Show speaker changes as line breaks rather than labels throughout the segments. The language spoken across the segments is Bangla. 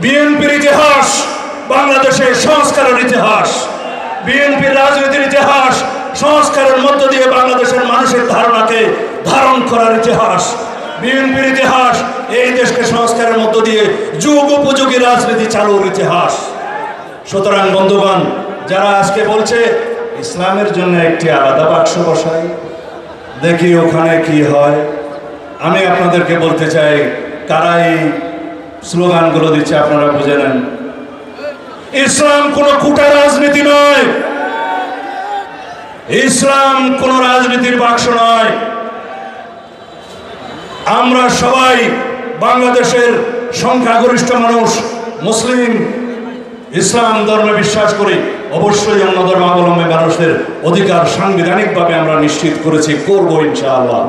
বিএনপির ইতিহাস বাংলাদেশের সংস্কারের ইতিহাস, বিএনপির রাজনীতির ইতিহাস সংস্কারের মধ্য দিয়ে বাংলাদেশের মানুষের ধারণাকে ধারণ করার ইতিহাস, বিএনপির ইতিহাস এই দেশকে সংস্কারের মধ্য দিয়ে যুগ উপযোগী রাজনীতি চালুর ইতিহাস। সুতরাং বন্ধুগণ, যারা আজকে বলছে ইসলামের জন্য একটি আলাদা বাক্স বসাই, দেখি ওখানে কি হয়, আমি আপনাদেরকে বলতে চাই কারা এই স্লোগানগুলো দিচ্ছে আপনারা বুঝে নেন। ইসলাম কোনো কুটা রাজনীতি নয়, ইসলাম কোনো রাজনীতির বাক্স নয়। আমরা সবাই বাংলাদেশের সংখ্যাগরিষ্ঠ মানুষ মুসলিম, ইসলাম ধর্মে বিশ্বাস করি। অবশ্যই অন্য ধর্মাবলম্বী মানুষদের অধিকার সাংবিধানিকভাবে আমরা নিশ্চিত করেছি, করব ইনশাআল্লাহ।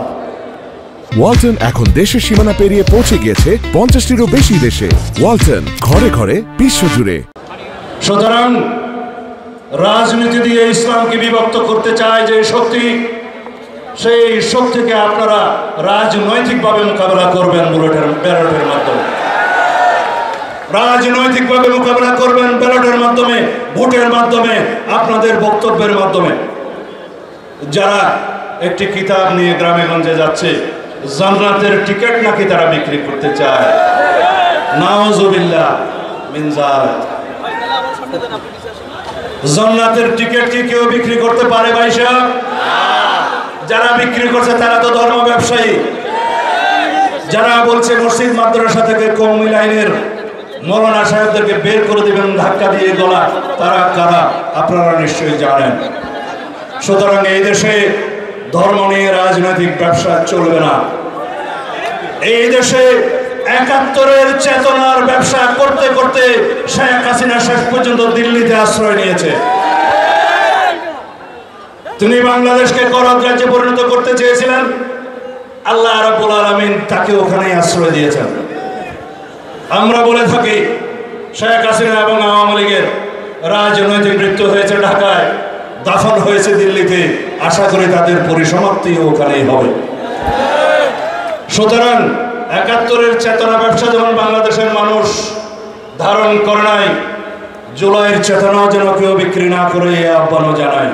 ওয়ালটন এখন দেশের সীমানা পেরিয়ে পৌঁছে গিয়েছে 50টিরও বেশি দেশে। ওয়ালটন, ঘরে ঘরে বিশ্বজুড়ে।
সুতরাং রাজনীতি দিয়ে ইসলামকে বিভক্ত করতে চায় যে শক্তি, সেই শক্তিকে আপনারা রাজনৈতিকভাবে মোকাবেলা করবেন ব্যালটের মাধ্যমে, রাজনৈতিকভাবে মোকাবেলা করবেন ব্যালটের মাধ্যমে, ভোটের মাধ্যমে, আপনাদের বক্তব্যের মাধ্যমে। যারা একটি কিতাব নিয়ে গ্রামে গঞ্জে যাচ্ছে, জান্নাতের টিকিট নাকি তারা বিক্রি করতে চায়, নাউজুবিল্লাহ মিন যালিক। জান্নাতের টিকিট কি কেউ বিক্রি করতে পারে ভাই সাহেব? যারা বিক্রি করছে তারা তো ধর্ম ব্যবসায়ী। যারা বলছে মসজিদ মাদ্রাসা থেকে কওমি লাইনের মৌলানা সাহেবদেরকে বের করে দিবেন ধাক্কা দিয়ে গলা, তারা কারা আপনারা নিশ্চয়ই জানেন। সুতরাং এই দেশে ধর্ম নিয়ে রাজনৈতিক ব্যবসা চলবে না। এই দেশে ৭১-এর চেতনার ব্যবসা করতে করতে শেখ হাসিনা শেষ পর্যন্ত দিল্লিতে আশ্রয় নিয়েছে। তিনি বাংলাদেশকে করদ রাজ্যে পরিণত করতে চেয়েছিলেন, আল্লাহ রাব্বুল আলামিন তাকে ওখানেই আশ্রয় দিয়েছেন। আমরা বলে থাকি শেখ হাসিনা এবং আওয়ামী লীগের রাজনৈতিক মৃত্যু হয়েছে ঢাকায়, দাফন হয়েছে দিল্লিতে, আশা করি তাদের পরিসমাপ্তিও ওখানেই হবে। সুতরাং ৭১-এর চেতনা ব্যবসা যখন বাংলাদেশের মানুষ ধারণ করে নাই, জুলাইয়ের চেতনাও যেন কেউ বিক্রি না করে এই আহ্বানও জানাই।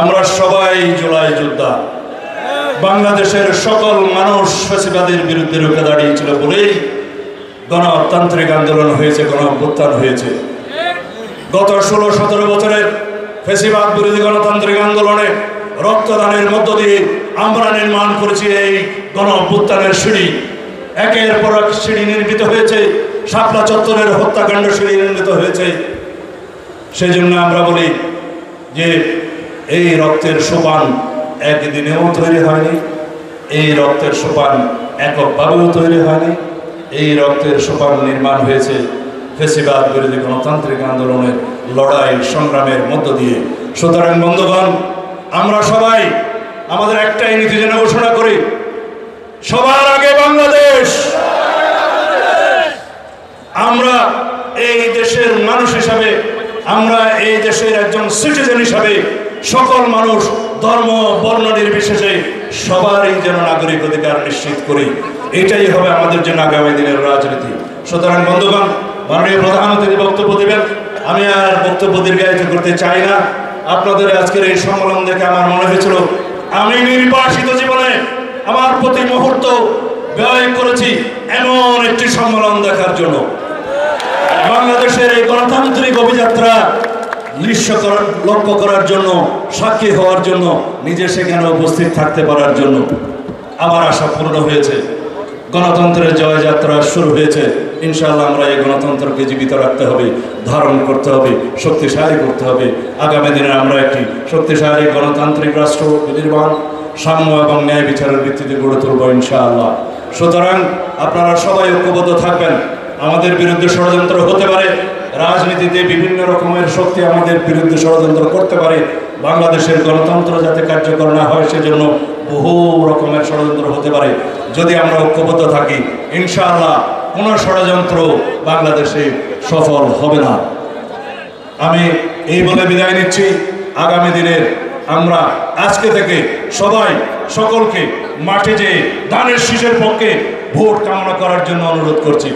আমরা সবাই জুলাই যোদ্ধা। বাংলাদেশের সকল মানুষ ফ্যাসিবাদের বিরুদ্ধে রুখে দাঁড়িয়েছিল বলেই গণতান্ত্রিক আন্দোলন হয়েছে, গণঅভ্যুত্থান হয়েছে। গত ১৬-১৭ বছরের ফ্যাসিবাদ বিরোধী গণতান্ত্রিক আন্দোলনে রক্তদানের মধ্য দিয়ে আমরা নির্মাণ করেছি এই গণঅভ্যুত্থানের সিঁড়ি। একের পর এক সিঁড়ি নির্মিত হয়েছে, শাপলা চত্বরের হত্যাকাণ্ড সিঁড়ি নির্মিত হয়েছে। সেই জন্য আমরা বলি যে এই রক্তের সোপান একদিনেও তৈরি হয়নি, এই রক্তের সোপান এককভাবেও তৈরি হয়নি, এই রক্তের সোপান নির্মাণ হয়েছে ফ্যাসিবাদ বিরোধী গণতান্ত্রিক আন্দোলনের লড়াই সংগ্রামের মধ্য দিয়ে। সুতরাং বন্ধুগণ, আমরা সবাই আমাদের একটাই নীতি যেন ঘোষণা করি, সবার আগে বাংলাদেশ। আমরা এই দেশের মানুষ হিসাবে, আমরা এই দেশের একজন সিটিজেন হিসাবে সকল মানুষ ধর্ম বর্ণ নির্বিশেষে সবারই যেন নাগরিক অধিকার নিশ্চিত করি। এটাই হবে আমাদের জন্য আগামী দিনের রাজনীতি। সুতরাং বন্ধুগণ, মাননীয় প্রধানমন্ত্রী বক্তব্য দেবেন, আমি আর বক্তব্য দীর্ঘায়িত করতে চাই না। আপনাদের আজকের এই সম্মেলন দেখে আমার মনে হয়েছিল আমি নির্বাসিত জীবনে আমার প্রতি মুহূর্ত ব্যয় করেছি এমন একটি সম্মেলন দেখার জন্য। বাংলাদেশের এই গণতান্ত্রিক অভিযাত্রা লক্ষ্য করার জন্য, সাক্ষী হওয়ার জন্য, নিজে সেখানে উপস্থিত থাকতে পারার জন্য আমার আশা পূর্ণ হয়েছে। গণতন্ত্রের জয়যাত্রা শুরু হয়েছে। ইনশাআল্লাহ আমরা এই গণতন্ত্রকে জীবিত রাখতে হবে, ধারণ করতে হবে, শক্তিশালী করতে হবে। আগামী দিনে আমরা একটি শক্তিশালী গণতান্ত্রিক রাষ্ট্র নির্মাণ, সাম্য এবং ন্যায় বিচারের ভিত্তিতে গড়ে তুলব ইনশাআল্লাহ। সুতরাং আপনারা সবাই ঐক্যবদ্ধ থাকবেন। আমাদের বিরুদ্ধে ষড়যন্ত্র হতে পারে, রাজনীতিতে বিভিন্ন রকমের শক্তি আমাদের বিরুদ্ধে ষড়যন্ত্র করতে পারে। বাংলাদেশের গণতন্ত্র যাতে কার্যকর না হয় সেজন্য বহু রকমের ষড়যন্ত্র হতে পারে। যদি আমরা ঐক্যবদ্ধ থাকি, ইনশাআল্লাহ কোনো ষড়যন্ত্র বাংলাদেশে সফল হবে না। আমি এই বলে বিদায় নিচ্ছি। আগামী দিনের আমরা আজকে থেকে সবাই সকলকে মাঠে যেয়ে ধানের শীষের পক্ষে ভোট কামনা করার জন্য অনুরোধ করছি।